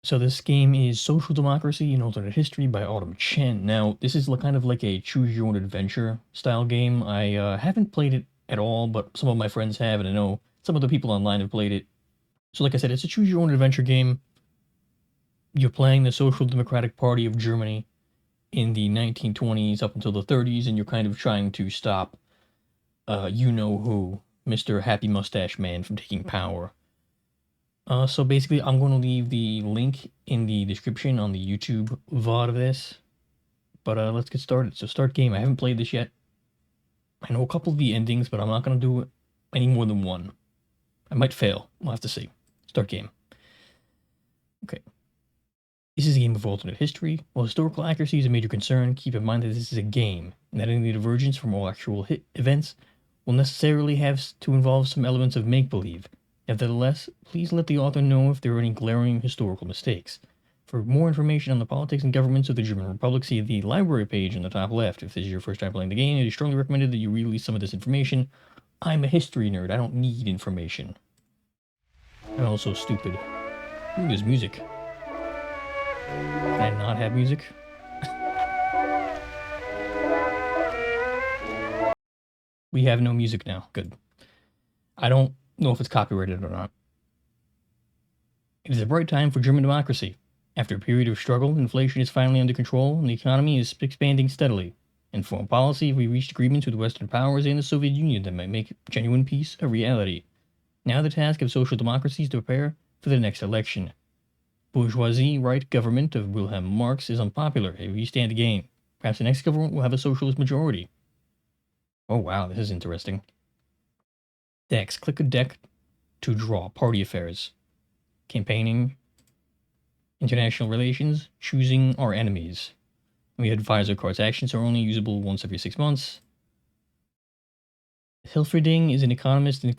So this game is Social Democracy and Alternate History by Chen. Now, this is kind of like a choose-your-own-adventure style game. I haven't played it at all, but some of my friends have, and I know some of the people online have played it. So like I said, it's a choose-your-own-adventure game. You're playing the Social Democratic Party of Germany in the 1920s up until the 30s, and you're kind of trying to stop you-know-who, Mr. Happy Mustache Man, from taking power. So basically, I'm going to leave the link in the description on the YouTube VOD of this. But let's get started. So start game. I haven't played this yet. I know a couple of the endings, but I'm not going to do any more than one. I might fail. We'll have to see. Start game. Okay. This is a game of alternate history. While historical accuracy is a major concern, keep in mind that this is a game, and that any divergence from all actual events will necessarily have to involve some elements of make-believe. Nevertheless, please let the author know if there are any glaring historical mistakes. For more information on the politics and governments of the German Republic, see the library page on the top left. If this is your first time playing the game, it is strongly recommended that you release some of this information. I'm a history nerd. I don't need information. I'm also stupid. Ooh, there's music. Can I not have music? We have no music now. Good. I don't know if it's copyrighted or not. It is a bright time for German democracy. After a period of struggle, inflation is finally under control and the economy is expanding steadily. In foreign policy, we reached agreements with Western powers and the Soviet Union that might make genuine peace a reality. Now the task of social democracy is to prepare for the next election. Bourgeoisie right government of Wilhelm Marx is unpopular. We stand to gain. Perhaps the next government will have a socialist majority. Oh wow, this is interesting. Decks. Click a deck to draw. Party affairs. Campaigning. International relations. Choosing our enemies. We advise our cards. Actions are only usable once every 6 months. Hilferding is an economist and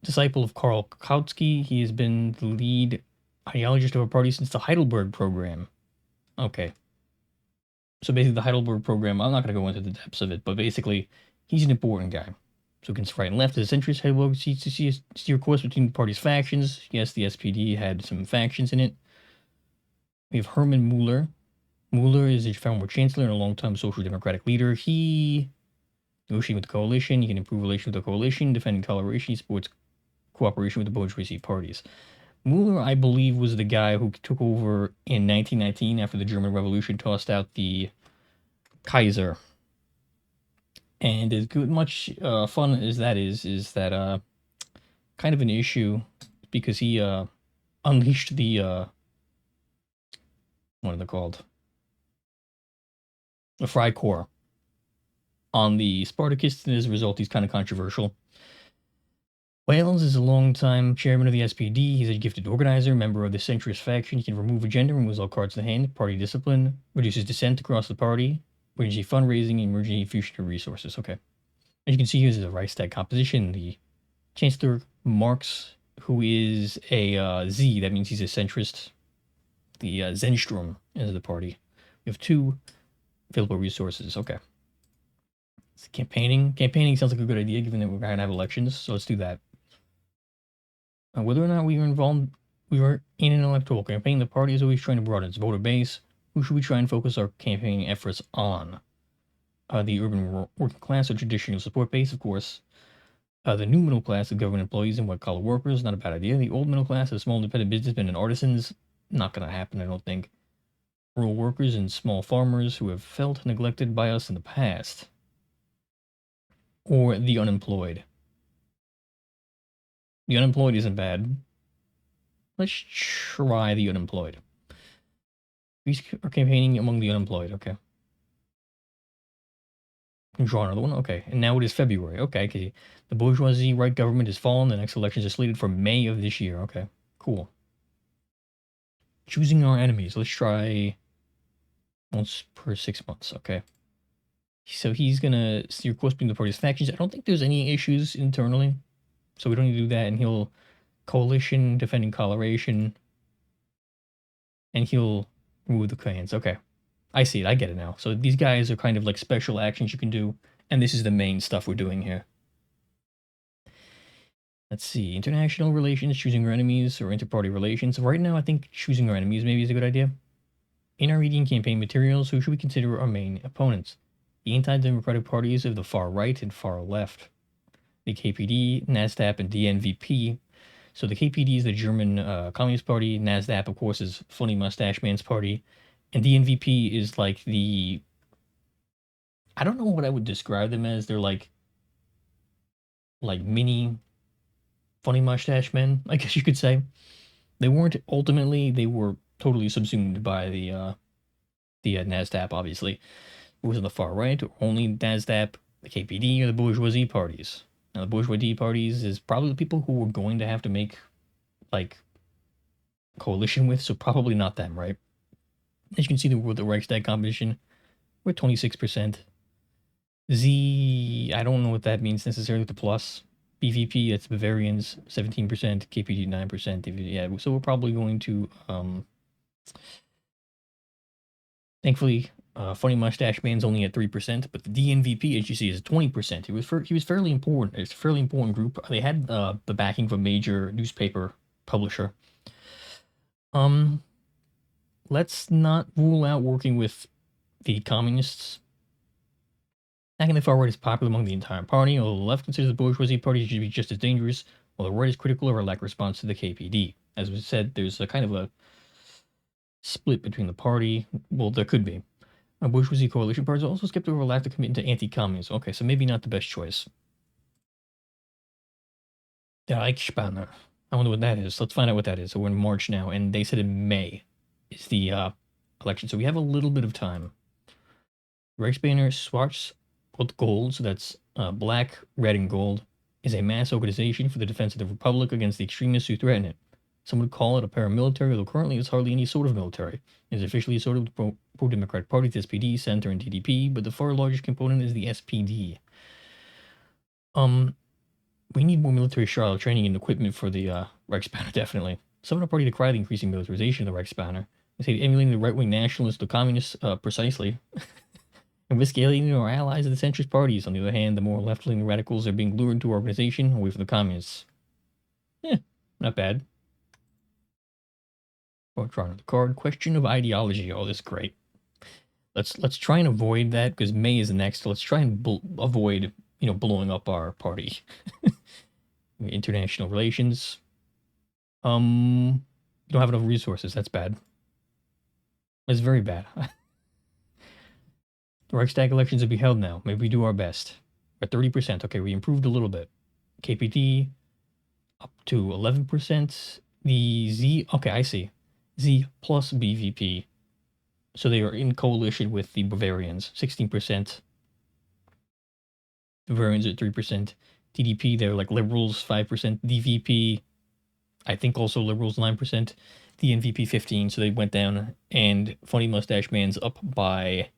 disciple of Karl Kautsky. He has been the lead ideologist of our party since the Heidelberg Program. Okay. So basically the Heidelberg Program, I'm not going to go into the depths of it, but basically he's an important guy. So against right and left, as centrist, Heidelberg seeks to steer course between the party's factions. Yes, the SPD had some factions in it. We have Hermann Müller. Müller is a former chancellor and a longtime social democratic leader. He negotiating with the coalition. He can improve relations with the coalition, defending toleration. He supports cooperation with the bourgeoisie parties. Müller, I believe, was the guy who took over in 1919 after the German Revolution tossed out the Kaiser. And as much fun as that is that kind of an issue because he unleashed the what are they called? The Freikorps on the Spartakists, and as a result, he's kind of controversial. Wales is a long-time chairman of the SPD. He's a gifted organizer, member of the centrist faction. He can remove agenda, removes all cards in the hand, party discipline, reduces dissent across the party, emergency fundraising, emergency future resources. Okay. As you can see, here's the Reichstag composition. The Chancellor Marx, who is a Z, that means he's a centrist. The Zentrum is the party. We have 2 available resources. Okay. It's campaigning. Campaigning sounds like a good idea, given that we're going to have elections, so let's do that. Whether or not we were in an electoral campaign, the party is always trying to broaden its voter base. Who should we try and focus our campaigning efforts on? The urban working class or traditional support base, of course. The new middle class of government employees and white-collar workers, not a bad idea. The old middle class of small independent businessmen and artisans, not going to happen, I don't think. Rural workers and small farmers who have felt neglected by us in the past. Or the unemployed. The unemployed isn't bad. Let's try the unemployed. We are campaigning among the unemployed, okay. Draw another one, okay. And now it is February, okay. The bourgeoisie right government has fallen. The next elections are slated for May of this year, okay. Cool. Choosing our enemies. Let's try once per 6 months, okay. So he's gonna steer course between the party's factions. I don't think there's any issues internally, so we don't need to do that. And he'll coalition, defending toleration, and he'll remove the clans. Okay, I see it. I get it now. So these guys are kind of like special actions you can do, and this is the main stuff we're doing here. Let's see. International relations, choosing our enemies, or interparty relations. Right now, I think choosing our enemies maybe is a good idea. In our reading campaign materials, who should we consider our main opponents? The anti-democratic parties of the far right and far left. The KPD, NASDAP, and DNVP. So the KPD is the German Communist Party. NASDAP, of course, is Funny Mustache Man's party. And DNVP is like the... I don't know what I would describe them as. They're like mini Funny Mustache Men, I guess you could say. They weren't ultimately, they were totally subsumed by the NASDAP, obviously. Who was on the far right, only NASDAP, the KPD, or the bourgeoisie parties. Now, the bourgeoisie parties is probably the people who we're going to have to make, like, coalition with, so probably not them, right? As you can see, with the Reichstag composition, we're 26%. I don't know what that means necessarily with the plus. BVP, that's Bavarians, 17%, KPD, 9%. Yeah, so we're probably going to, thankfully, Funny Mustache Man's only at 3%, but the DNVP, as you see, is 20%. He was fairly important. It's a fairly important group. They had the backing of a major newspaper publisher. Let's not rule out working with the communists. Attacking the far right is popular among the entire party, although the left considers the bourgeoisie party to be just as dangerous, while the right is critical of our lack of response to the KPD. As was said, there's a kind of a split between the party. Well, there could be. Bourgeoisie coalition parties are also skeptical of our lack of commitment to anti-communism. Okay, so maybe not the best choice. The Reichsbanner. I wonder what that is. Let's find out what that is. So we're in March now, and they said in May is the election. So we have a little bit of time. Reichsbanner Schwarz with gold, so that's black, red, and gold, is a mass organization for the defense of the Republic against the extremists who threaten it. Some would call it a paramilitary, although currently it's hardly any sort of military. It is officially associated with the pro-democratic parties, the SPD, Center, and DDP, but the far largest component is the SPD. We need more military trial training and equipment for the Reichsbanner, definitely. Some of the party decry the increasing militarization of the Reichsbanner. They say emulating the right-wing nationalists, the communists, precisely, and risk alienating our allies of the centrist parties. On the other hand, the more left-wing radicals are being lured into our organization away from the communists. Not bad. Or draw another card. Question of ideology. Oh, this is great. Let's try and avoid that because May is next. Let's try and avoid blowing up our party. International relations. You don't have enough resources. That's bad. That's very bad. The Reichstag elections will be held now. Maybe we do our best. We're at 30%. Okay, we improved a little bit. KPD up to 11%. The Z, okay, I see. Z plus BVP. So they are in coalition with the Bavarians, 16%. Bavarians at 3%. DDP, they're like liberals, 5%. DVP, I think also liberals, 9%. The NVP, 15%, so they went down. And Funny Mustache Man's up by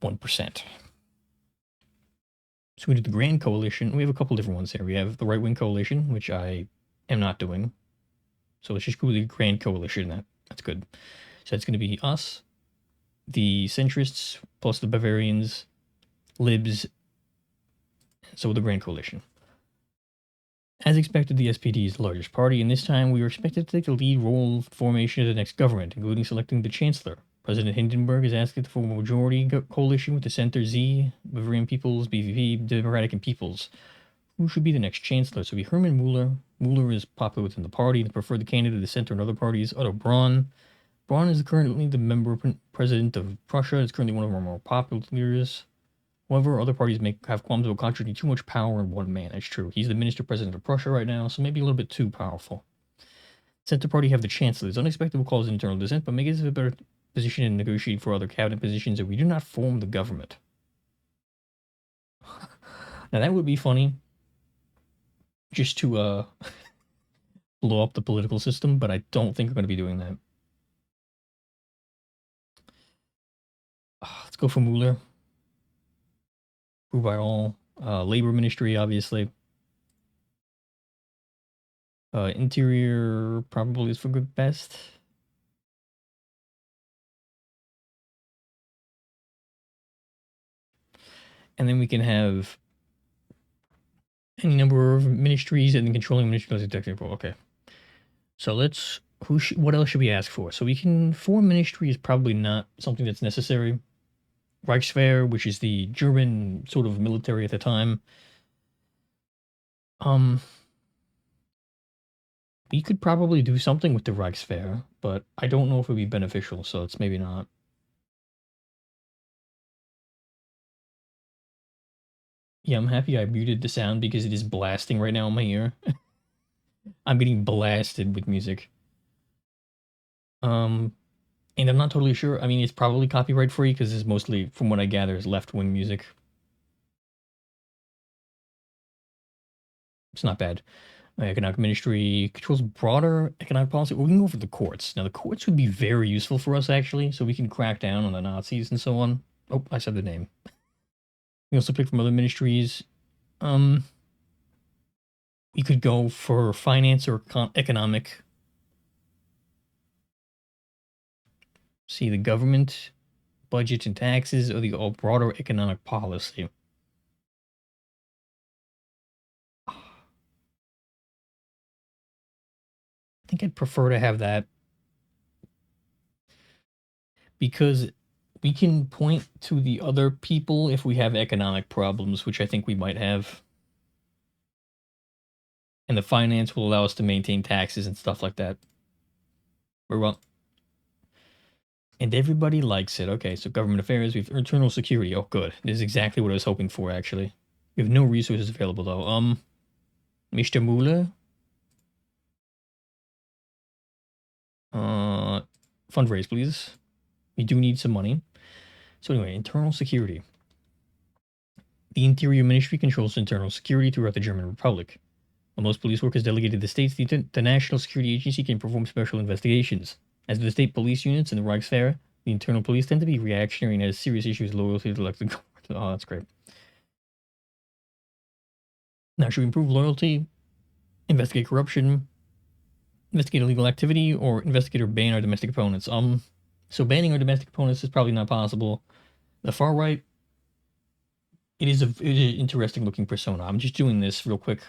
1%. So we do the Grand Coalition. We have a couple different ones here. We have the Right Wing Coalition, which I am not doing. So let's just go with the Grand Coalition. That's good. So it's going to be us, the centrists, plus the Bavarians, libs, so the Grand Coalition. As expected, the SPD is the largest party, and this time we are expected to take the lead role in formation of the next government, including selecting the Chancellor. President Hindenburg is asked to form a majority coalition with the Center Z, Bavarian Peoples, BVP, Democratic and Peoples. Who should be the next Chancellor? So it'll be Hermann Muller. Muller is popular within the party. The preferred candidate of the Center and other parties, Otto Braun. Braun is currently the member president of Prussia. It's currently one of our more popular leaders. However, other parties may have qualms about concentrating too much power in one man. That's true. He's the minister president of Prussia right now, so maybe a little bit too powerful. Center party have the Chancellor. It's unexpected will cause internal dissent, but make us a better position in negotiating for other cabinet positions if we do not form the government. Now that would be funny, just to blow up the political system, but I don't think we're going to be doing that. Let's go for Mueller. Approved by all. Labor Ministry, obviously. Interior probably is for good best. And then we can have Any number of ministries and then controlling ministries executive role. Okay. So let's what else should we ask for? So we can foreign ministry is probably not something that's necessary. Reichswehr, which is the German sort of military at the time. We could probably do something with the Reichswehr, but I don't know if it would be beneficial, so it's maybe not. Yeah, I'm happy I muted the sound because it is blasting right now in my ear. I'm getting blasted with music. And I'm not totally sure. I mean, it's probably copyright free because it's mostly, from what I gather, is left-wing music. It's not bad. Economic Ministry controls broader economic policy. We can go for the courts. Now, the courts would be very useful for us, actually, so we can crack down on the Nazis and so on. Oh, I said the name. We also pick from other ministries. We could go for finance or economic. See, the government, budget and taxes, or the broader economic policy. I think I'd prefer to have that because we can point to the other people if we have economic problems, which I think we might have. And the finance will allow us to maintain taxes and stuff like that. We're well. And everybody likes it. Okay, so government affairs, we have internal security. Oh, good. This is exactly what I was hoping for, actually. We have no resources available, though. Mr. Mule? Fundraise, please. We do need some money. So anyway, internal security. The Interior Ministry controls internal security throughout the German Republic. While most police work is delegated to the states, the National Security Agency can perform special investigations. As with the state police units and the Reichswehr, the internal police tend to be reactionary and has serious issues with loyalty to elected government. Oh, that's great. Now, should we improve loyalty, investigate corruption, investigate illegal activity, or investigate or ban our domestic opponents? So banning our domestic opponents is probably not possible. The far right, it is an interesting looking persona. I'm just doing this real quick.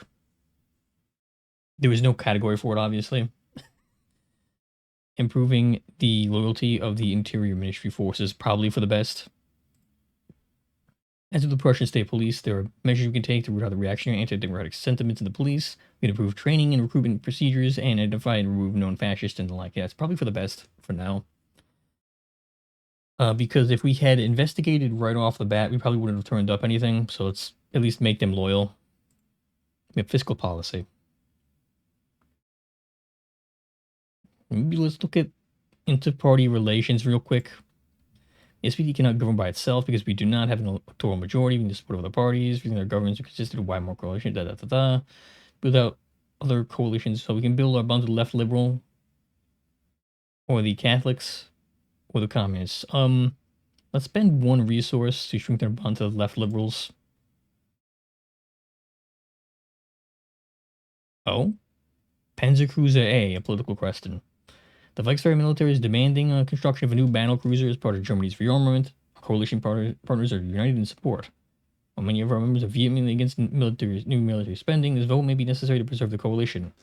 There was no category for it, obviously. Improving the loyalty of the Interior Ministry forces, probably for the best. As with the Prussian State Police, there are measures we can take to root out the reactionary anti-democratic sentiments in the police. We can improve training and recruitment procedures and identify and remove known fascists and the like. Yeah, it's probably for the best for now. Because if we had investigated right off the bat, we probably wouldn't have turned up anything. So let's at least make them loyal. We have fiscal policy. Maybe let's look at inter-party relations real quick. The SPD cannot govern by itself because we do not have an electoral majority. We need to support other parties. We think our governments are consistent with Weimar coalition. Without other coalitions, so we can build our bonds with the left liberal, or the Catholics, or the communists. Let's spend one resource to shrink their bond to the left liberals. Oh, Panzercruiser A, a political question. The Reichswehr military is demanding construction of a new battle cruiser as part of Germany's rearmament. Our coalition partners are united in support. While many of our members are vehemently against new military spending, this vote may be necessary to preserve the coalition.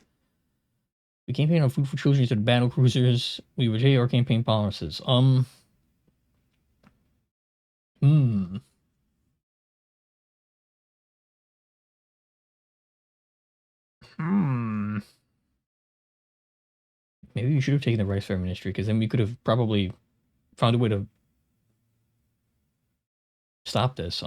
We campaign on food for children instead of battle cruisers. We reject our campaign policies. Maybe we should have taken the Reichswehr ministry, because then we could have probably found a way to stop this.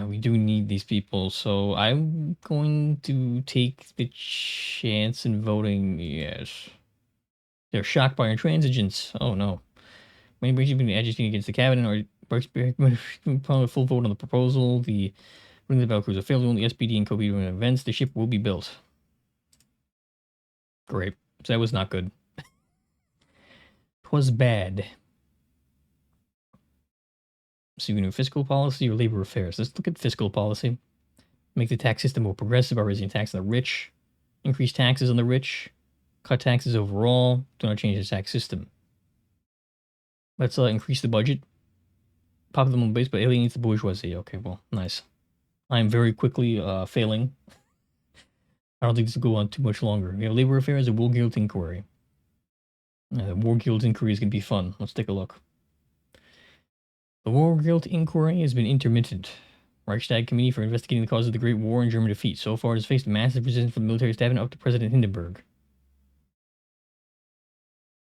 We do need these people, so I'm going to take the chance in voting yes. They're shocked by our intransigence. Oh no. Many breaches have been agitating against the cabinet or full vote on the proposal. The the battle cruiser failed to own the SPD and co-lead events. The ship will be built. Great. So that was not good. 'Twas bad. So you can do fiscal policy or labor affairs. Let's look at fiscal policy. Make the tax system more progressive by raising tax on the rich. Increase taxes on the rich. Cut taxes overall. Do not change the tax system. Let's increase the budget. popular base, but alienates the bourgeoisie. Okay, well, nice. I'm very quickly failing. I don't think this will go on too much longer. We have labor affairs, a war guild inquiry. The war guild inquiry is going to be fun. Let's take a look. The war guild inquiry has been intermittent. Reichstag Committee for investigating the cause of the Great War and German defeat. So far, it has faced massive resistance from the military staff and up to President Hindenburg.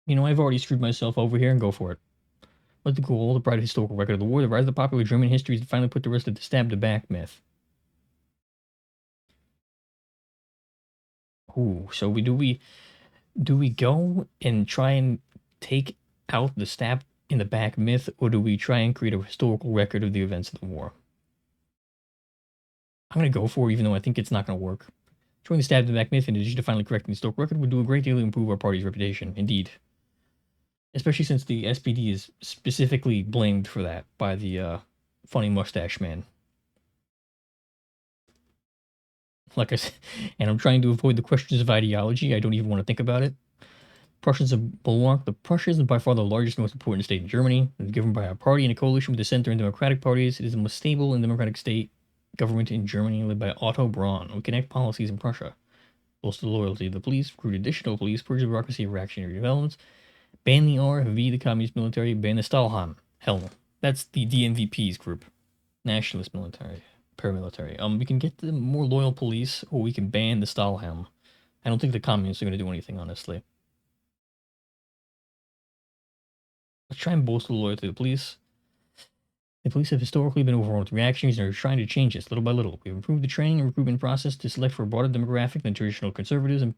You know, I've already screwed myself over here and go for it. Let the goal, the pride of historical record of the war, the rise of the popular German history to finally put to rest the stab-to-back myth. Ooh, so do we go and try and take out the stab in the back myth, or do we try and create a historical record of the events of the war? I'm going to go for it, even though I think it's not going to work. Showing the stab in the back myth in addition to finally correcting the historical record would do a great deal to improve our party's reputation. Indeed. Especially since the SPD is specifically blamed for that by the funny mustache man. Like I said, and I'm trying to avoid the questions of ideology. I don't even want to think about it. Prussians have bulwark. The Prussians is by far the largest and most important state in Germany. It is governed by a party and a coalition with the center and democratic parties. It is the most stable and democratic state government in Germany, led by Otto Braun. We connect policies in Prussia. Bolster the loyalty of the police, recruit additional police, purge the bureaucracy of reactionary developments, ban the RFV, the communist military, ban the Stahlhelm. Hell, that's the DNVP's group. Nationalist military, paramilitary. We can get the more loyal police, or we can ban the Stahlhelm. I don't think the communists are going to do anything, honestly. Let's try and bolster the loyalty of the police. The police have historically been overrun with reactions and are trying to change this little by little. We've improved the training and recruitment process to select for a broader demographic than traditional conservatives and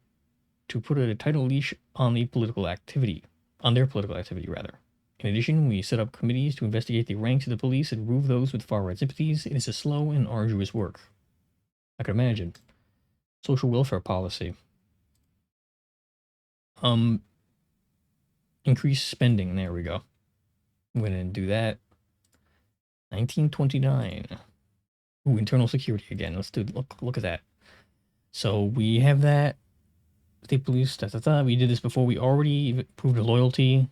to put a tighter leash on their political activity. In addition, we set up committees to investigate the ranks of the police and remove those with far-right sympathies. It is a slow and arduous work. I can imagine. Social welfare policy. Increase spending. There we go. I'm going to do that. 1929. Ooh, internal security again. Let's do look at that. So we have that. State police. We did this before. We already proved loyalty.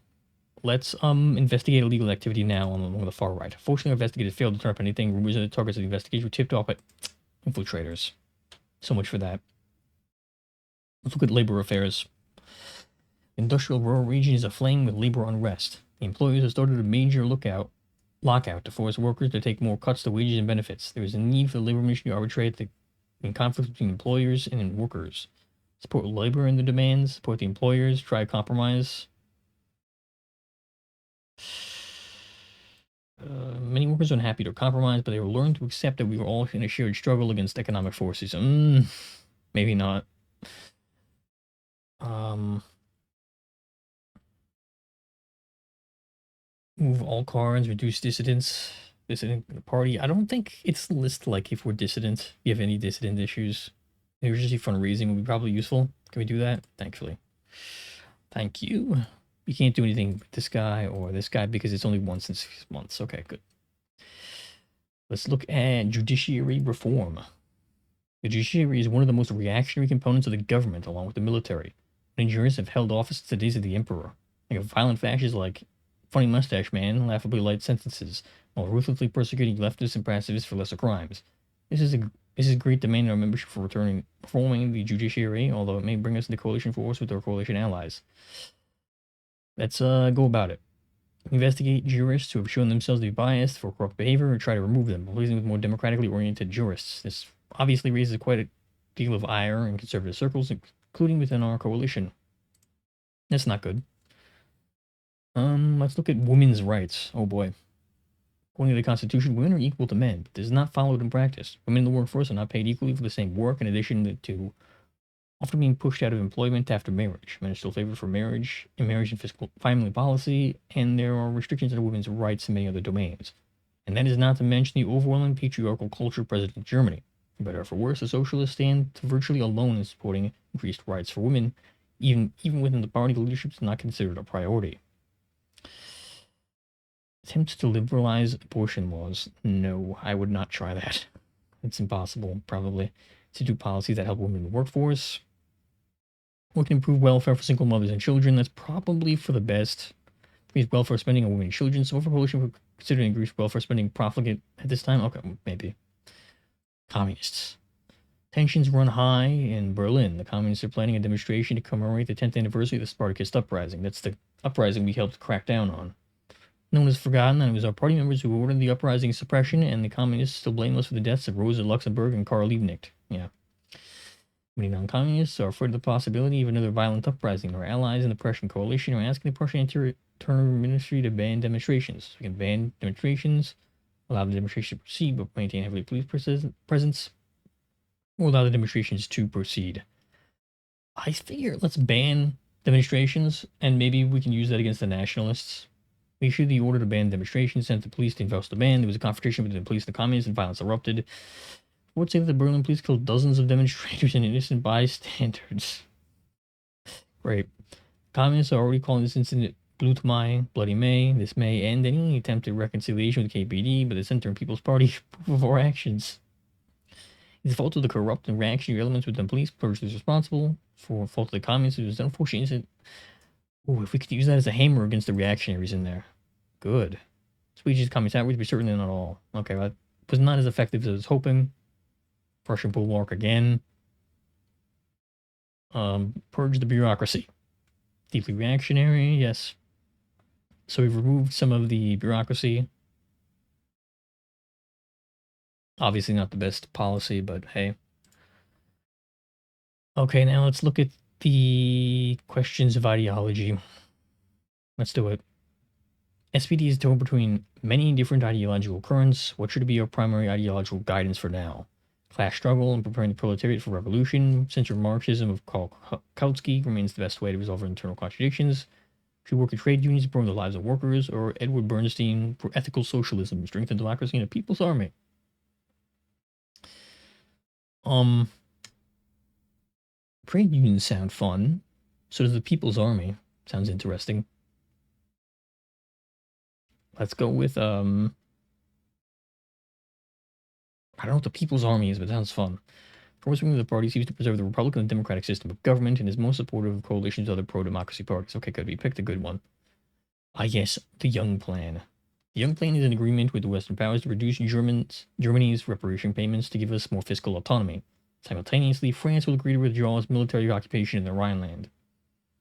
Let's investigate illegal activity now on the far right. Fortunately, investigators failed to turn up anything. Rumors of the targets of the investigation were tipped off by infiltrators. So much for that. Let's look at labor affairs. The industrial rural region is aflame with labor unrest. The employers have started a major lockout to force workers to take more cuts to wages and benefits. There is a need for the labor ministry to arbitrate in conflicts between employers and workers. Support labor and the demands. Support the employers. Try compromise. Many workers are unhappy to compromise, but they will learn to accept that we are all in a shared struggle against economic forces. Maybe not. Move all cards, reduce dissidents. Dissident in the party. I don't think it's listed like if we're dissident. If you have any dissident issues. Emergency fundraising would be probably useful. Can we do that? Thankfully. Thank you. You can't do anything with this guy or this guy because it's only once in 6 months. Okay, good. Let's look at judiciary reform. The judiciary is one of the most reactionary components of the government, along with the military. Many jurists have held office since the days of the emperor. Think of violent fascists like funny mustache man, laughably light sentences, while ruthlessly persecuting leftists and pacifists for lesser crimes. This is great demand in our membership for reforming the judiciary, although it may bring us into coalition force with our coalition allies. Let's go about it. Investigate jurists who have shown themselves to be biased for corrupt behavior and try to remove them, replacing with more democratically oriented jurists. This obviously raises quite a deal of ire in conservative circles, including within our coalition. That's not good. Let's look at women's rights. Oh boy. According to the Constitution, women are equal to men, but this is not followed in practice. Women in the workforce are not paid equally for the same work, in addition to often being pushed out of employment after marriage. Men are still favored for marriage and fiscal family policy, and there are restrictions on women's rights in many other domains. And that is not to mention the overwhelming patriarchal culture present in Germany. For better or for worse, the socialists stand virtually alone in supporting increased rights for women. Even within the party, the leadership is not considered a priority. Attempts to liberalize abortion laws. No, I would not try that. It's impossible, probably. To do policies that help women in the workforce. We can improve welfare for single mothers and children. That's probably for the best. Increase welfare spending on women and children. So for coalition considering increased welfare spending profligate at this time? Okay, maybe. Communists. Tensions run high in Berlin. The communists are planning a demonstration to commemorate the 10th anniversary of the Spartacist uprising. That's the uprising we helped crack down on. No one has forgotten that it was our party members who ordered the uprising suppression, and the communists still blameless for the deaths of Rosa Luxemburg and Karl Liebknecht. Yeah. Many non-communists are afraid of the possibility of another violent uprising. Our allies in the Prussian coalition are asking the Prussian Interior Ministry to ban demonstrations. We can ban demonstrations, allow the demonstration to proceed, but maintain heavily police presence, or allow the demonstrations to proceed. I figure let's ban demonstrations, and maybe we can use that against the nationalists. We issued the order to ban demonstrations, sent the police to enforce the ban. There was a confrontation between the police and the communists, and violence erupted. Reports say that the Berlin police killed dozens of demonstrators and innocent bystanders. Great. Communists are already calling this incident Blut Mai, Bloody May. This may end any attempt at reconciliation with the KPD, but the Center and People's Party approve of our actions. It's the fault of the corrupt and reactionary elements within the police. Purge is responsible for fault of the communists. It was an unfortunate incident. Ooh, if we could use that as a hammer against the reactionaries in there. Good. Speeches, communist outreach, but certainly not all. Okay, that was not as effective as I was hoping. Prussian bulwark again. Purge the bureaucracy. Deeply reactionary, yes. So we've removed some of the bureaucracy. Obviously not the best policy, but hey. Okay, now let's look at the questions of ideology. Let's do it. SPD is torn between many different ideological currents. What should be our primary ideological guidance for now? Class struggle and preparing the proletariat for revolution. Central Marxism of Karl Kautsky remains the best way to resolve our internal contradictions. Should work in trade unions improving the lives of workers, or Edward Bernstein for ethical socialism, strengthen democracy and a people's army? Trade unions sound fun. So does the People's Army. Sounds interesting. Let's go with I don't know what the People's Army is, but it sounds fun. First wing of the party seeks to preserve the Republican and Democratic system of government and is most supportive of coalitions with other pro-democracy parties. Okay, good. We picked a good one. Ah, yes, the Young Plan. The Young Plan is an agreement with the Western powers to reduce Germany's reparation payments to give us more fiscal autonomy. Simultaneously, France will agree to withdraw its military occupation in the Rhineland.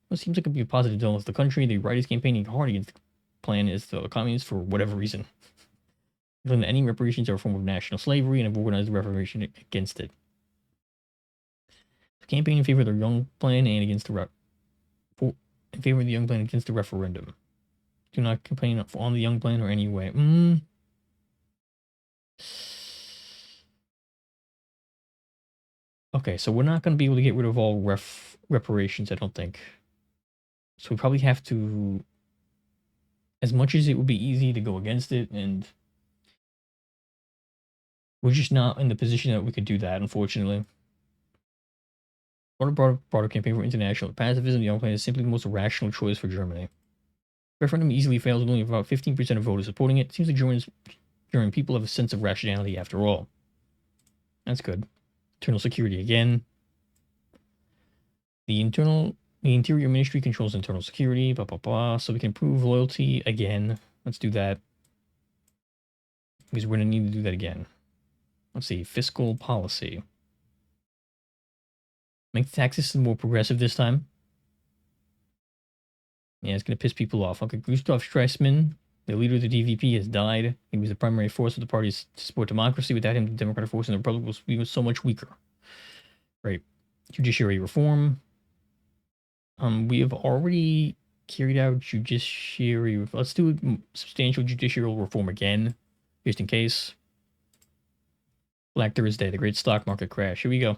Well, it seems like it would be a positive development for the country. The right is campaigning hard against the plan as the communists for whatever reason. Feeling that any reparations are a form of national slavery and have organized a reformation against it. So campaign in favor of the Young Plan and against the in favor of the Young Plan against the referendum. Do not campaign on the Young Plan or any way. Okay, so we're not going to be able to get rid of all reparations, I don't think. So we probably have to, as much as it would be easy to go against it, and we're just not in the position that we could do that, unfortunately. Broader campaign for international pacifism, the Young Plan is simply the most rational choice for Germany. Referendum easily fails with only about 15% of voters supporting it. It seems like German people have a sense of rationality after all. That's good. Internal security again. The Interior Ministry controls internal security, blah, blah, blah. So we can improve loyalty again. Let's do that. Because we're going to need to do that again. Let's see. Fiscal policy. Make the tax system more progressive this time. Yeah, it's going to piss people off. Okay, Gustav Stresemann, the leader of the DVP, has died. He was the primary force of the party's support democracy. Without him, the Democratic force in the Republic will be so much weaker. Right. Judiciary reform. We have already carried out judiciary. Let's do substantial judicial reform again, just in case. Black Thursday, the great stock market crash. Here we go.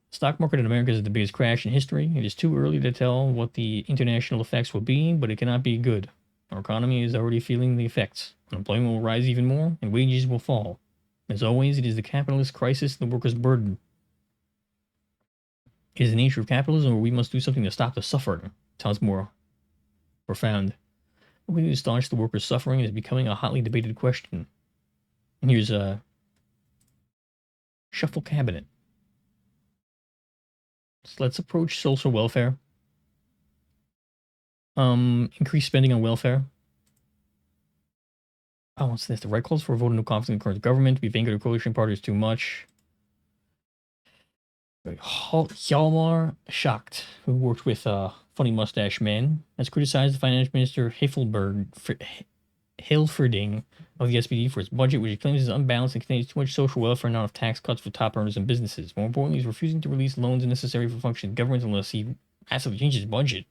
Stock market in America is the biggest crash in history. It is too early to tell what the international effects will be, but it cannot be good. Our economy is already feeling the effects. Unemployment will rise even more, and wages will fall. As always, it is the capitalist crisis, the workers' burden. It is the nature of capitalism where we must do something to stop the suffering. Sounds more profound. We need to staunch the workers' suffering is becoming a hotly debated question. And here's a shuffle cabinet. So let's approach social welfare. Increase spending on welfare. Oh, what's this? The right calls for a vote of no confidence in the current government. We've angered the coalition parties too much. Hjalmar Schacht, who worked with Funny Mustache Man, has criticized the finance minister Hilferding of the SPD for its budget, which he claims is unbalanced and contains too much social welfare and not enough tax cuts for top earners and businesses. More importantly, he's refusing to release loans necessary for functioning government unless he massively changes his budget.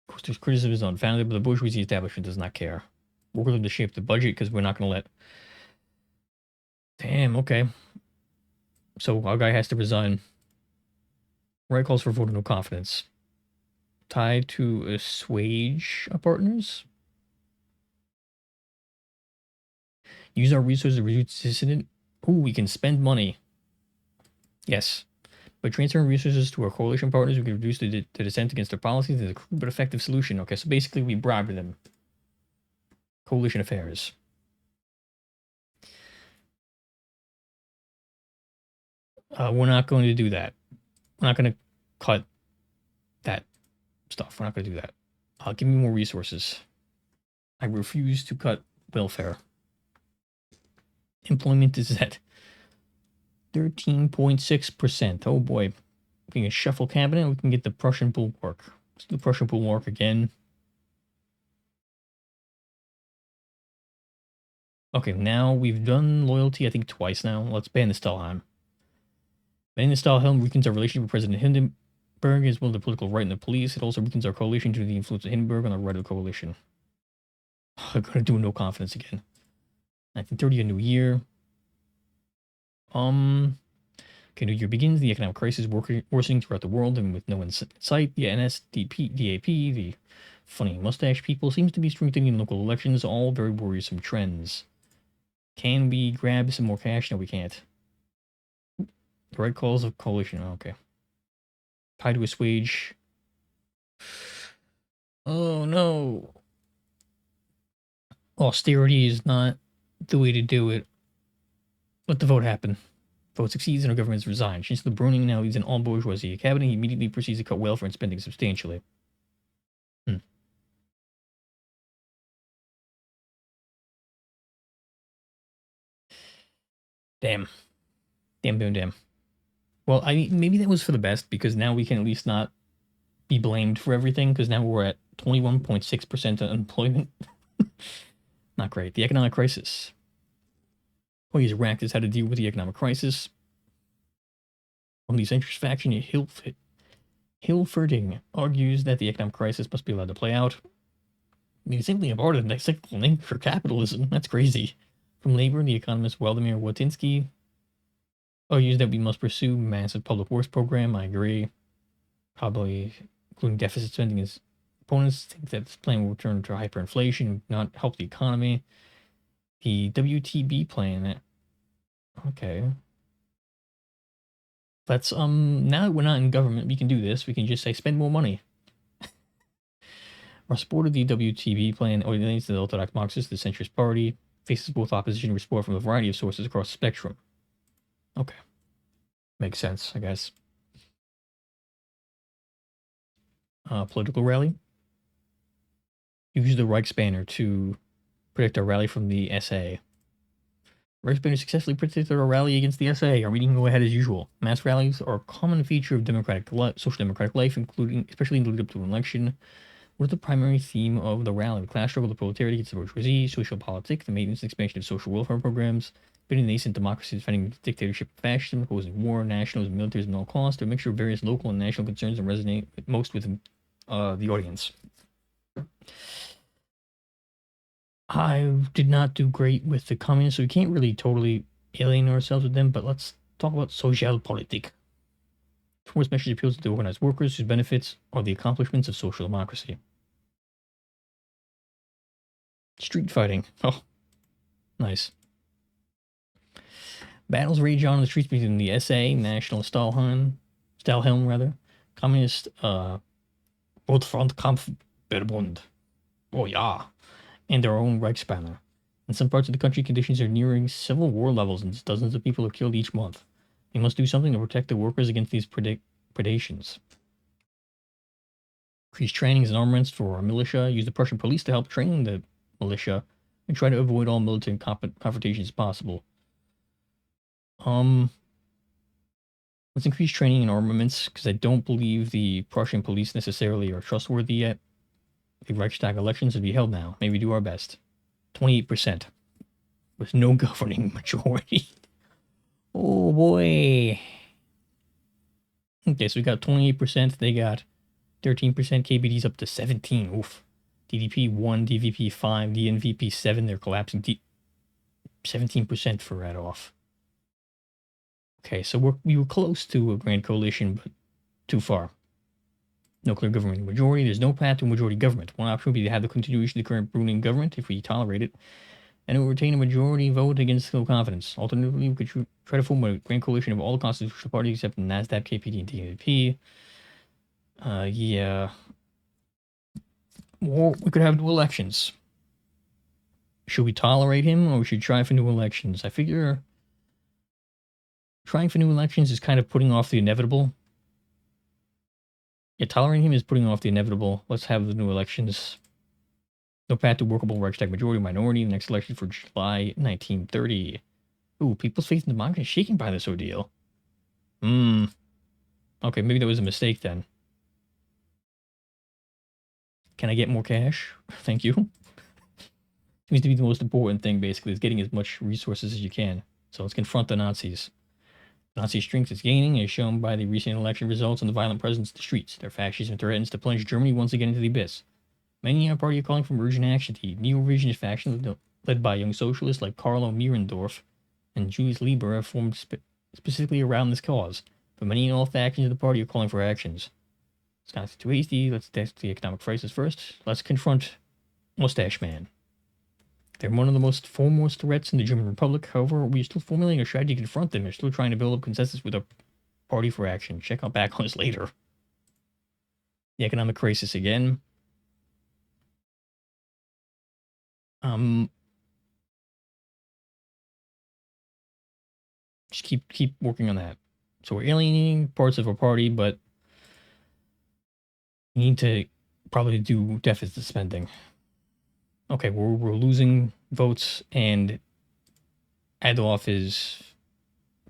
Of course, there's criticism is unfounded, but the bourgeoisie establishment does not care. We're going to shape the budget because we're not going to let. Damn, okay. So our guy has to resign. Right calls for vote of no confidence. Tied to assuage our partners. Use our resources to reduce dissident. Ooh, we can spend money. Yes. By transferring resources to our coalition partners, we can reduce the dissent against their policies. It's a crude but effective solution. Okay, so basically we bribe them. Coalition affairs. We're not going to do that. We're not going to cut that stuff. We're not going to do that. Give me more resources. I refuse to cut welfare. Employment is at 13.6%. Oh boy. We can shuffle cabinet. We can get the Prussian bulwark. Let's do the Prussian bulwark again. Okay, now we've done loyalty, I think, twice now. Let's ban the Stahlhelm. Banning the Stahlhelm weakens our relationship with President Hindenburg as well as the political right and the police. It also weakens our coalition due to the influence of Hindenburg on the right of the coalition. I'm going to do no confidence again. 1930, a new year. Okay, new year begins. The economic crisis worsening throughout the world and with no end in sight. The NSDP, DAP, the funny mustache people seems to be strengthening in local elections. All very worrisome trends. Can we grab some more cash? No, we can't. The right calls of coalition. Oh, okay. Tied to assuage. Oh no. Austerity is not the way to do it. Let the vote happen. Vote succeeds and our government is resigned. Chancellor Bruning now leads an all bourgeoisie cabinet. He immediately proceeds to cut welfare and spending substantially. Damn. Damn. Well, I mean, maybe that was for the best because now we can at least not be blamed for everything because now we're at 21.6% unemployment. Not great. The economic crisis. He's racked his how to deal with the economic crisis. From the centrist faction, Hilferding argues that the economic crisis must be allowed to play out. I mean, simply a part of the cyclical nature for capitalism. That's crazy. From labor, the economist Waldemar Watinsky argues that we must pursue massive public works program. I agree. Probably including deficit spending. His opponents think that this plan will return to hyperinflation, not help the economy. The WTB plan. Okay. Let's now that we're not in government, we can do this. We can just say spend more money. Our support of the WTB plan alienates the Orthodox Marxists, the centrist party, faces both opposition and support from a variety of sources across the spectrum. Okay. Makes sense, I guess. Political rally. Use the Reichsbanner to protect our rally from the SA. Reichsbanner successfully protected our rally against the SA. Our meeting go ahead as usual. Mass rallies are a common feature of social democratic life, including especially in the lead up to an election. What is the primary theme of the rally? The class struggle, the proletariat against the bourgeoisie, social politics, the maintenance and expansion of social welfare programs, building nascent democracy, defending the dictatorship of fascism, opposing war, nationalism, militarism at all costs, a mixture of various local and national concerns that resonate most with the audience. I did not do great with the communists, so we can't really totally alienate ourselves with them, but let's talk about Sozialpolitik. Force measures appeals to the organized workers whose benefits are the accomplishments of social democracy. Street fighting. Oh, nice. Battles rage on in the streets between the SA, National Stahlhelm rather, Communist Rotfrontkampfverbund. Oh yeah. And their own Reichsbanner. In some parts of the country, conditions are nearing civil war levels and dozens of people are killed each month. We must do something to protect the workers against these predations. Increase trainings and armaments for our militia. Use the Prussian police to help train the militia. And try to avoid all military confrontations as possible. Let's increase training and armaments, because I don't believe the Prussian police necessarily are trustworthy yet. The Reichstag elections would be held now. Maybe do our best. 28%. With no governing majority. Oh boy. Okay, so we got 28%. They got 13%. KBD's up to 17. Oof. DDP 1, DVP 5, DNVP 7. They're collapsing. 17% for Radoff. Okay, so we were close to a grand coalition, but too far. No clear governing majority. There's no path to a majority government. One option would be to have the continuation of the current Bruning government, if we tolerate it, and it will retain a majority vote against no confidence. Alternatively, we could try to form a grand coalition of all the constitutional parties except NASDAQ, KPD, and DNP. Yeah. Or we could have new elections. Should we tolerate him, or we should try for new elections? I figure trying for new elections is kind of putting off the inevitable. Yeah, tolerating him is putting off the inevitable. Let's have the new elections. No path to workable Reichstag majority minority. The next election for July 1930. Ooh, people's faith in democracy is shaken by this ordeal. Okay, maybe that was a mistake then. Can I get more cash? Thank you. Seems to be the most important thing, basically, is getting as much resources as you can. So let's confront the Nazis. Nazi strength is gaining, as shown by the recent election results and the violent presence in the streets. Their fascism threatens to plunge Germany once again into the abyss. Many in our party are calling for urgent action. The neo-revisionist faction, led by young socialists like Carlo Mierendorf and Julius Lieber, have formed specifically around this cause. But many and all factions of the party are calling for actions. It's kind of too hasty. Let's test the economic crisis first. Let's confront Mustache Man. They're one of the most foremost threats in the German Republic. However, we're still formulating a strategy to confront them. We're still trying to build up consensus with a party for action. Check out back on this later. The economic crisis again. Just keep working on that. So we're alienating parts of our party, but we need to probably do deficit spending. Okay, we're losing votes, and Adolf is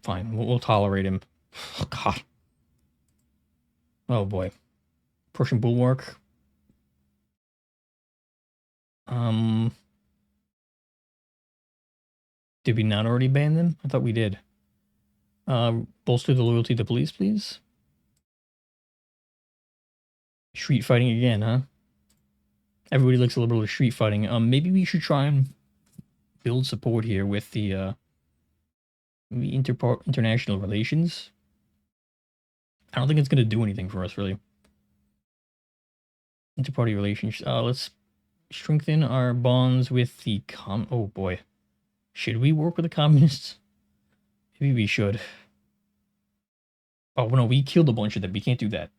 fine. We'll tolerate him. Oh, God. Oh, boy. Prussian Bulwark. Did we not already ban them? I thought we did. Bolster the loyalty to the police, please. Street fighting again, huh? Everybody likes a little bit of street fighting. Maybe we should try and build support here with the international relations. I don't think it's going to do anything for us, really. Interparty relations. Let's strengthen our bonds with the oh boy. Should we work with the communists? Maybe we should. Oh no, we killed a bunch of them. We can't do that.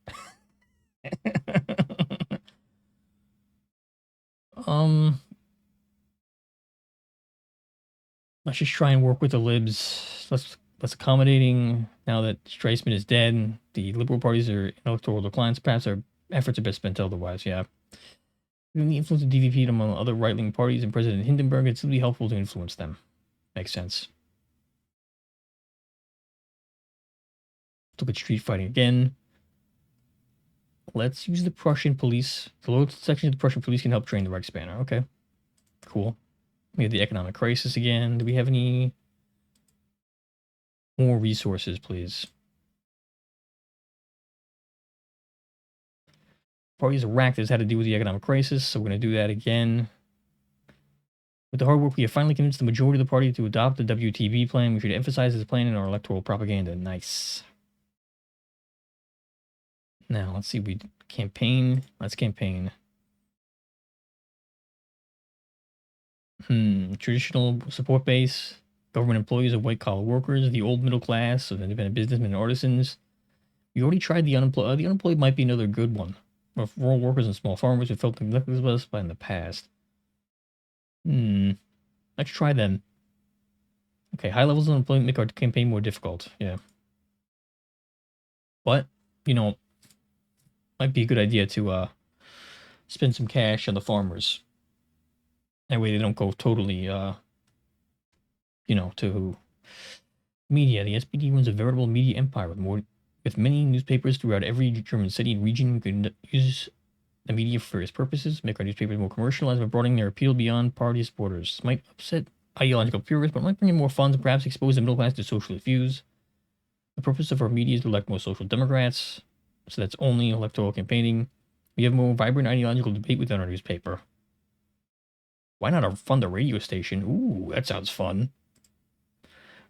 Let's just try and work with the libs. Let's accommodating now that Streisand is dead and the liberal parties are in electoral decline. Perhaps our efforts are best spent otherwise, yeah. Given the influence of DVP among other right-wing parties and President Hindenburg, it's really helpful to influence them. Makes sense. Look at street fighting again. Let's use the Prussian police. The local section of the Prussian police can help train the Reichsbanner. Okay. Cool. We have the economic crisis again. Do we have any more resources, please? Parties are racked as had to do with the economic crisis, so we're going to do that again. With the hard work, we have finally convinced the majority of the party to adopt the WTB plan. We should emphasize this plan in our electoral propaganda. Nice. Now, let's see. We campaign. Let's campaign. Traditional support base. Government employees of white-collar workers. The old middle class of independent businessmen and artisans. We already tried the unemployed. The unemployed might be another good one. Of rural workers and small farmers who felt neglected by us in the past. Let's try them. Okay, high levels of unemployment make our campaign more difficult. Yeah. But, you know, might be a good idea to spend some cash on the farmers. That way they don't go totally, to media. The SPD runs a veritable media empire with many newspapers throughout every German city and region. We could use the media for various purposes, make our newspapers more commercialized by broadening their appeal beyond party borders. This might upset ideological purists, but might bring in more funds and perhaps expose the middle class to socialist views. The purpose of our media is to elect more social democrats, so that's only electoral campaigning. We have more vibrant ideological debate within our newspaper. Why not fund a radio station? Ooh, that sounds fun.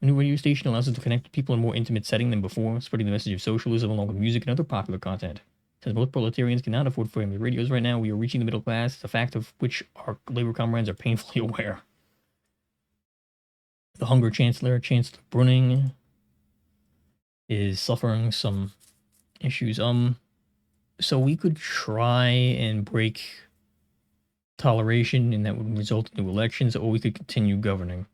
A new radio station allows us to connect with people in a more intimate setting than before, spreading the message of socialism along with music and other popular content. Since most proletarians cannot afford family radios right now, we are reaching the middle class, a fact of which our labor comrades are painfully aware. The Hunger Chancellor, Chancellor Brunning, is suffering some issues. So we could try and break toleration, and that would result in new elections, or we could continue governing.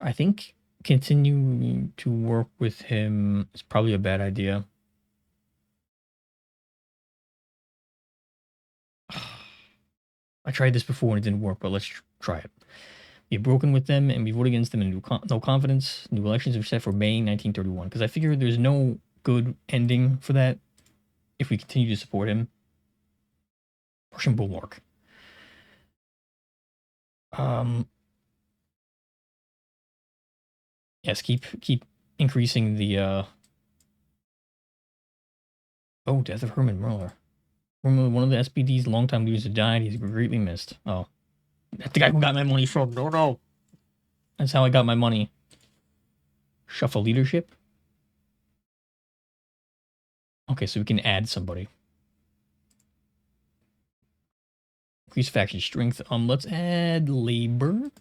I think continuing to work with him is probably a bad idea. I tried this before and it didn't work, but let's try it. We've broken with them and we vote against them in no confidence. New elections are set for May 1931, because I figure there's no good ending for that if we continue to support him. Russian Bulwark. Yes, keep increasing the oh, death of Hermann Muller. One of the SPD's longtime leaders had died. He's greatly missed. Oh, that's the guy who got my money from. No. That's how I got my money. Shuffle leadership. Okay, so we can add somebody. Increase faction strength. Let's add labor.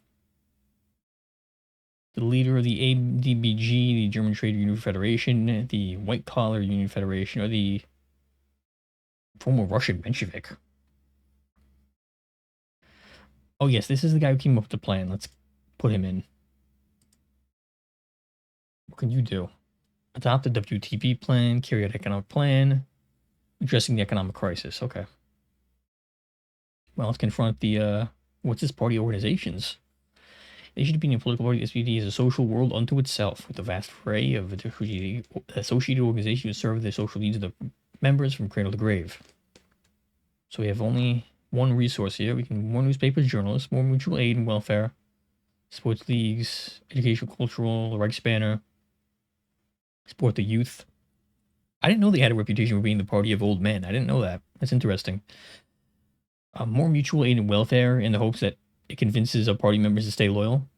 The leader of the ADBG, the German Trade Union Federation, the White Collar Union Federation, or the former Russian Menshevik. Oh yes, this is the guy who came up with the plan. Let's put him in. What can you do? Adopt the WTP plan, carry out economic plan, addressing the economic crisis. Okay. Well, let's confront the, what's this party organizations? They should be in a political party. SPD is a social world unto itself, with a vast array of associated organizations to serve the social needs of the members from cradle to grave. So we have only one resource here. We can more newspapers, journalists, more mutual aid and welfare, sports leagues, educational, cultural, Reichsbanner, support the youth. I didn't know they had a reputation for being the party of old men. I didn't know that. That's interesting. More mutual aid and welfare in the hopes that it convinces our party members to stay loyal.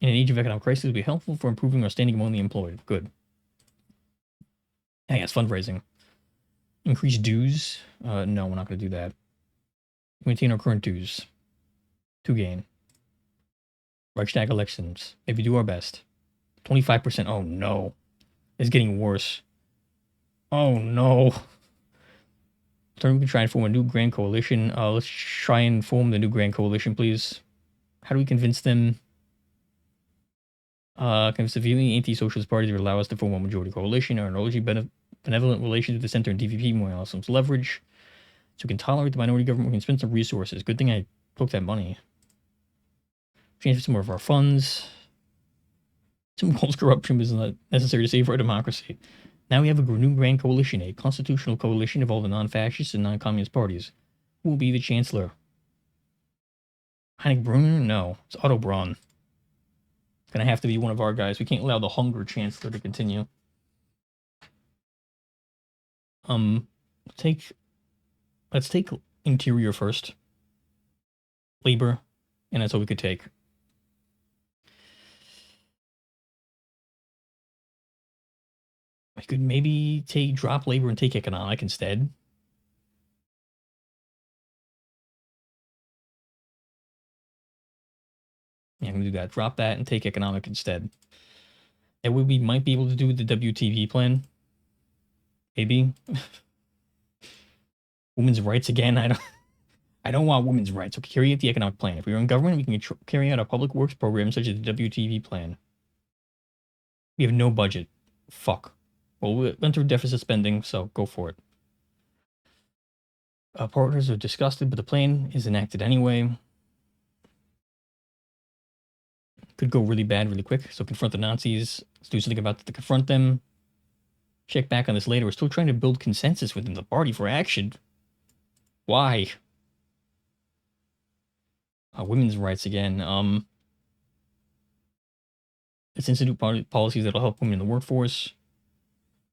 In an age of economic crisis, it would be helpful for improving our standing among the employed. Good. I guess fundraising. Increase dues. No, we're not going to do that. Maintain our current dues. To gain. Reichstag elections. Maybe do our best. 25%. Oh no. It's getting worse. Oh no. So we can try and form a new grand coalition. Let's try and form the new grand coalition, please. How do we convince them? Convince the viewing anti-socialist parties to allow us to form a majority coalition. Our knowledge benevolent relations with the center and DVP more allow some leverage. So we can tolerate the minority government. We can spend some resources. Good thing I took that money. Transfer some more of our funds. Some false corruption is not necessary to save our democracy. Now we have a new grand coalition, a constitutional coalition of all the non-fascist and non-communist parties. Who will be the chancellor? Heinrich Brunner? No, it's Otto Braun. It's gonna have to be one of our guys. We can't allow the Hunger chancellor to continue. Let's take interior first. Labor, and that's all we could take. I could maybe drop labor and take economic instead. Yeah, I'm gonna do that. Drop that and take economic instead. And we might be able to do the WTP plan. Maybe. Women's rights again. I don't want women's rights. Okay, carry out the economic plan. If we were in government, we can carry out a public works program such as the WTP plan. We have no budget. Fuck. Well, we went through deficit spending, so go for it. Partners are disgusted, but the plan is enacted anyway. Could go really bad really quick. So confront the Nazis. Let's do something about it to confront them. Check back on this later. We're still trying to build consensus within the party for action. Why? Women's rights again. Let's institute policies that'll help women in the workforce.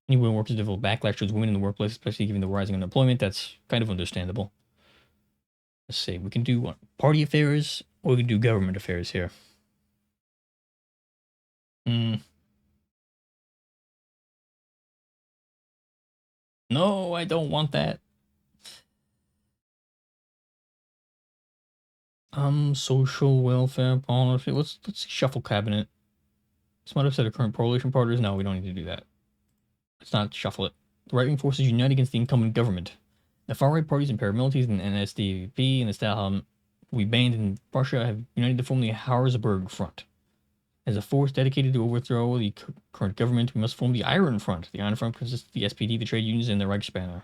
Any women workers develop backlash towards women in the workplace, especially given the rising unemployment. That's kind of understandable. Let's see. We can do party affairs, or we can do government affairs here. No, I don't want that. Social welfare policy. Let's shuffle cabinet. This might upset our current coalition partners. No, we don't need to do that. Let's not shuffle it. The right-wing forces unite against the incumbent government. The far-right parties and paramilitaries and NSDAP and the Stahlhelm we banned in Russia have united to form the Harzburg Front. As a force dedicated to overthrow the current government, we must form the Iron Front. The Iron Front consists of the SPD, the trade unions, and the Reichsbanner.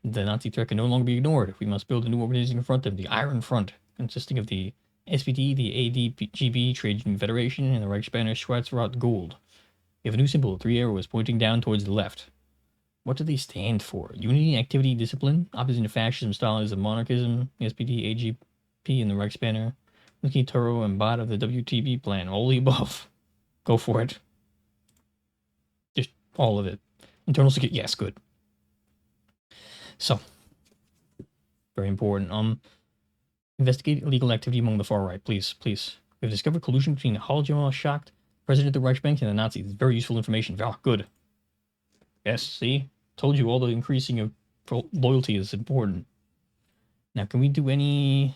The Nazi threat can no longer be ignored. We must build a new organization to confront them. The Iron Front, consisting of the SPD, the ADGB, Trade Union Federation, and the Reichsbanner Schwarzrot Gold. We have a new symbol, 3 arrows pointing down towards the left. What do they stand for? Unity, activity, discipline, opposition to fascism, Stalinism, monarchism, the SPD, AGP, and the Reichsbanner, Lucky Turo, and Bot of the WTB plan. All the above. Go for it. Just all of it. Internal security. Yes, good. So, very important. Investigate illegal activity among the far right, please. We have discovered collusion between Holocaust shocked president of the Reichsbank and the Nazis. It's very useful information. Oh, good. Yes, see? Told you all the increasing of loyalty is important. Now, can we do any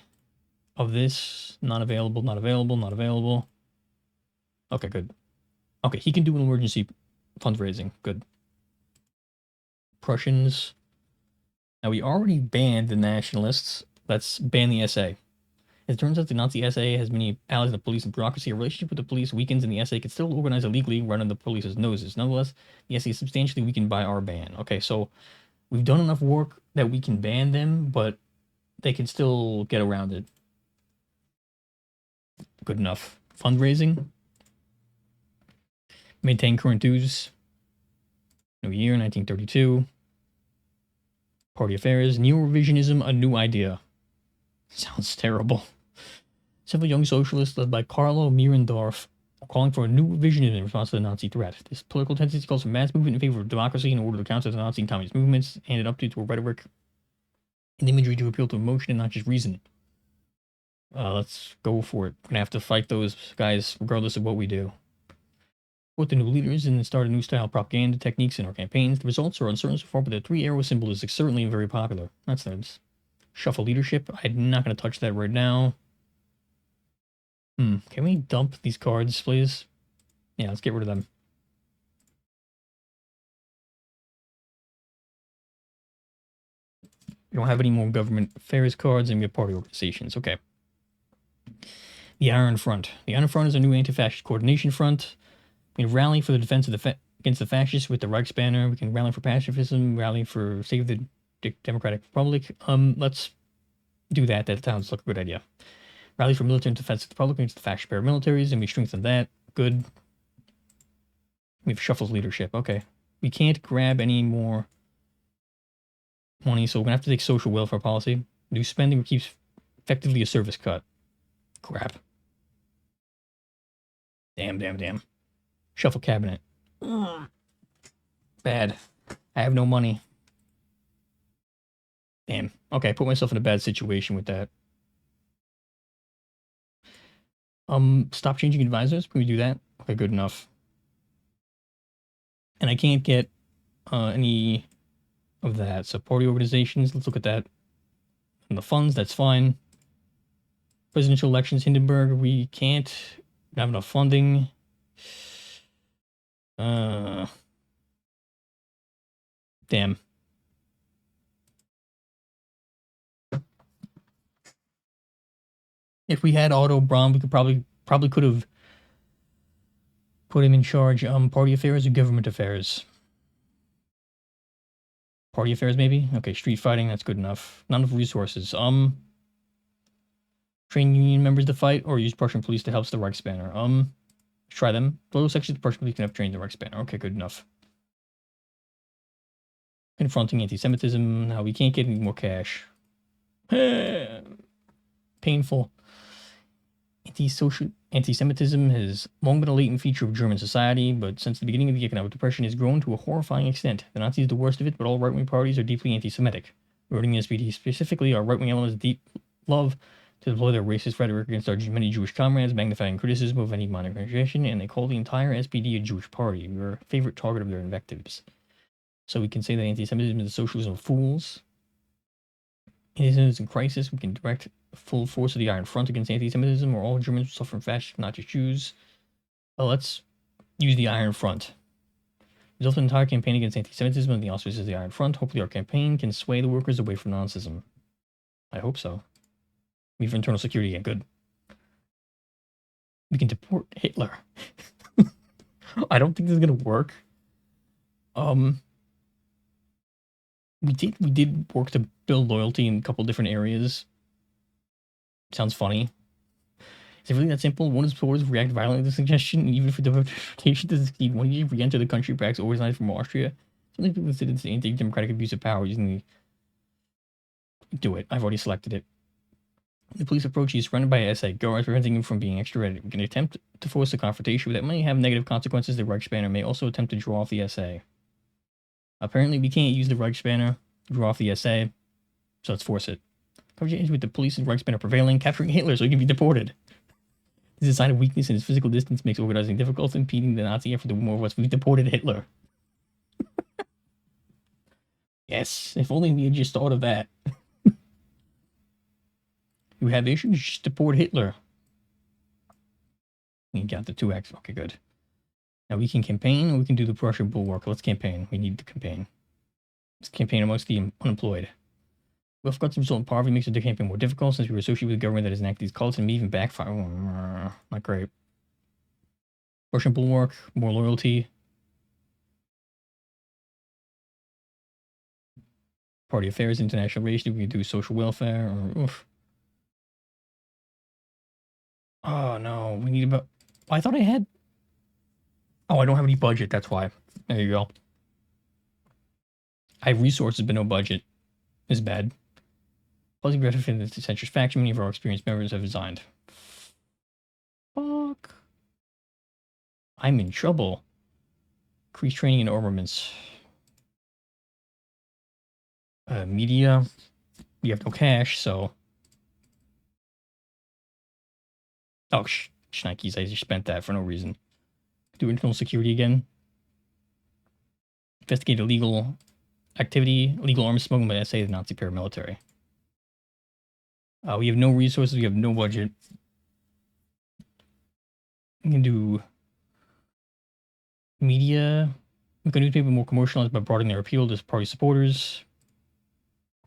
of this? Not available. Okay, good. Okay, he can do an emergency fundraising. Good. Prussians. Now, we already banned the nationalists. Let's ban the SA. As it turns out, the Nazi SA has many allies in the police and bureaucracy. A relationship with the police weakens, and the SA can still organize illegally, run on the police's noses. Nonetheless, the SA is substantially weakened by our ban. Okay, so we've done enough work that we can ban them, but they can still get around it. Good enough. Fundraising. Maintain current dues. New year, 1932. Party affairs. Neo-revisionism, a new idea. Sounds terrible. Several young socialists led by Carlo Mierendorf are calling for a new revisionism in response to the Nazi threat. This political tendency calls for mass movement in favor of democracy in order to counter the Nazi and communist movements, and an update to a rhetoric and imagery to appeal to emotion and not just reason. Let's go for it. We're gonna have to fight those guys regardless of what we do. With the new leaders and start a new style of propaganda techniques in our campaigns. The results are uncertain so far, but the 3 arrow symbol is certainly very popular. That's nice. Shuffle leadership. I'm not going to touch that right now. Can we dump these cards, please? Yeah, let's get rid of them. We don't have any more government affairs cards, and we have party organizations. Okay. The Iron Front. The Iron Front is a new anti-fascist coordination front. We can rally for the defense of against the fascists with the Reichsbanner. We can rally for pacifism, rally for save the Democratic Republic. Let's do that. That sounds like a good idea. Rally for militant defense of the Republic against the fascist paramilitaries, and we strengthen that. Good. We've shuffled leadership. Okay. We can't grab any more money, so we're going to have to take social welfare policy. New spending keeps effectively a service cut. Crap. Damn. Shuffle cabinet. Bad. I have no money. Damn. Okay, I put myself in a bad situation with that. Stop changing advisors. Can we do that? Okay, good enough. And I can't get any of that. So party organizations, let's look at that. And the funds, that's fine. Presidential elections, Hindenburg, we can't have enough funding. Damn. If we had Otto Braun, we could probably could have put him in charge. Party affairs or government affairs. Party affairs, maybe? Okay, street fighting, that's good enough. Not enough resources. Train union members to fight, or use Prussian police to help the Reichsbanner. Try them. Those sections the Prussian police can have trained the Reichsbanner. Okay, good enough. Confronting anti-Semitism. Now we can't get any more cash. Painful. Anti-Semitism has long been a latent feature of German society, but since the beginning of the economic depression, it has grown to a horrifying extent. The Nazis are the worst of it, but all right-wing parties are deeply anti-Semitic. Voting the SPD specifically, our right-wing elements deep love to deploy their racist rhetoric against our many Jewish comrades, magnifying criticism of any minor organization, and they call the entire SPD a Jewish party. We are a favorite target of their invectives. So we can say that anti-Semitism is the socialism of fools. Anti-Semitism is in crisis. We can direct full force of the Iron Front against anti-Semitism, or all Germans will suffer from fascism, not just Jews. Well, let's use the Iron Front. Result in an entire campaign against anti-Semitism and the auspices of the Iron Front. Hopefully our campaign can sway the workers away from Nazism. I hope so. We have internal security again. Good. We can deport Hitler. I don't think this is gonna work. We did work to build loyalty in a couple different areas. Sounds funny. Is it really that simple? One is supporters react violently to the suggestion, even if the deportation doesn't succeed. When you re-enter the country, perhaps organized from Austria, some people consider this anti-democratic abuse of power using the... Do it. I've already selected it. The police approach is surrounded by SA guards, preventing him from being extradited. We can attempt to force a confrontation, but that may have negative consequences. The Reichsbanner may also attempt to draw off the SA. Apparently, we can't use the Reichsbanner to draw off the SA, so let's force it. Conversations with the police and Reichsbanner prevailing, capturing Hitler so he can be deported. This is a sign of weakness, and his physical distance makes organizing difficult, impeding the Nazi effort to more of us. We've deported Hitler. Yes, if only we had just thought of that. You have issues, just deport Hitler. We got the 2x. Okay, good. Now we can campaign, or we can do the Prussian bulwark. Let's campaign. We need to campaign. Let's campaign amongst the unemployed. Wealth cuts result in poverty makes the campaign more difficult since we were associated with a government that has enacted these cults and may even backfire. Not great. Russian bulwark, more loyalty. Party affairs, international relations. We can do social welfare. Oof. Oh no, we need about. I thought I had. Oh, I don't have any budget. That's why. There you go. I have resources but no budget. It's bad. Pleasant benefit of the centrist faction. Many of our experienced members have resigned. Fuck. I'm in trouble. Increase training and armaments. Media. We have no cash, so. Oh, shnikes. I just spent that for no reason. Do internal security again. Investigate illegal activity, illegal arms smuggling by SA, the Nazi paramilitary. We have no resources. We have no budget. We can do media. We can newspaper more commercialized by broadening their appeal to party supporters.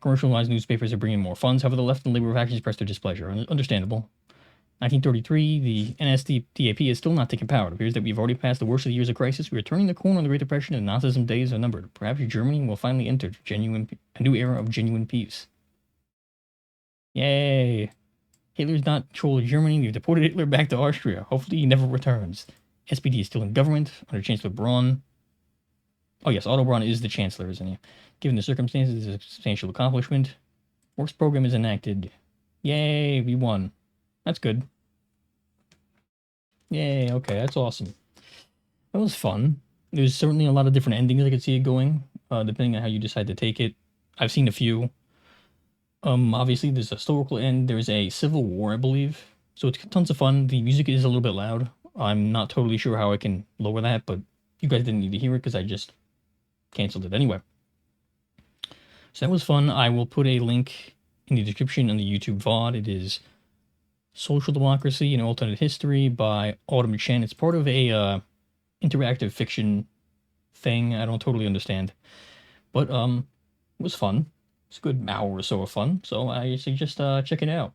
Commercialized newspapers are bringing more funds. However, the left and labor factions express their displeasure. Understandable. 1933, the NSDAP is still not taking power. It appears that we've already passed the worst of the years of crisis. We are turning the corner on the Great Depression, and Nazism days are numbered. Perhaps Germany will finally enter a new era of genuine peace. Yay! Hitler's not control of Germany. We've deported Hitler back to Austria. Hopefully he never returns. SPD is still in government under Chancellor Braun. Oh yes, Otto Braun is the Chancellor, isn't he? Given the circumstances, it's a substantial accomplishment. Works program is enacted. Yay, we won. That's good. Yay, okay, that's awesome. That was fun. There's certainly a lot of different endings I could see it going, depending on how you decide to take it. I've seen a few. Obviously, there's a historical end. There's a civil war, I believe. So it's tons of fun. The music is a little bit loud. I'm not totally sure how I can lower that, but you guys didn't need to hear it because I just canceled it anyway. So that was fun. I will put a link in the description on the YouTube VOD. It is Social Democracy and Alternate History by Autumn Chen. It's part of a interactive fiction thing. I don't totally understand. But it was fun. It's a good hour or so of fun. So I suggest check it out.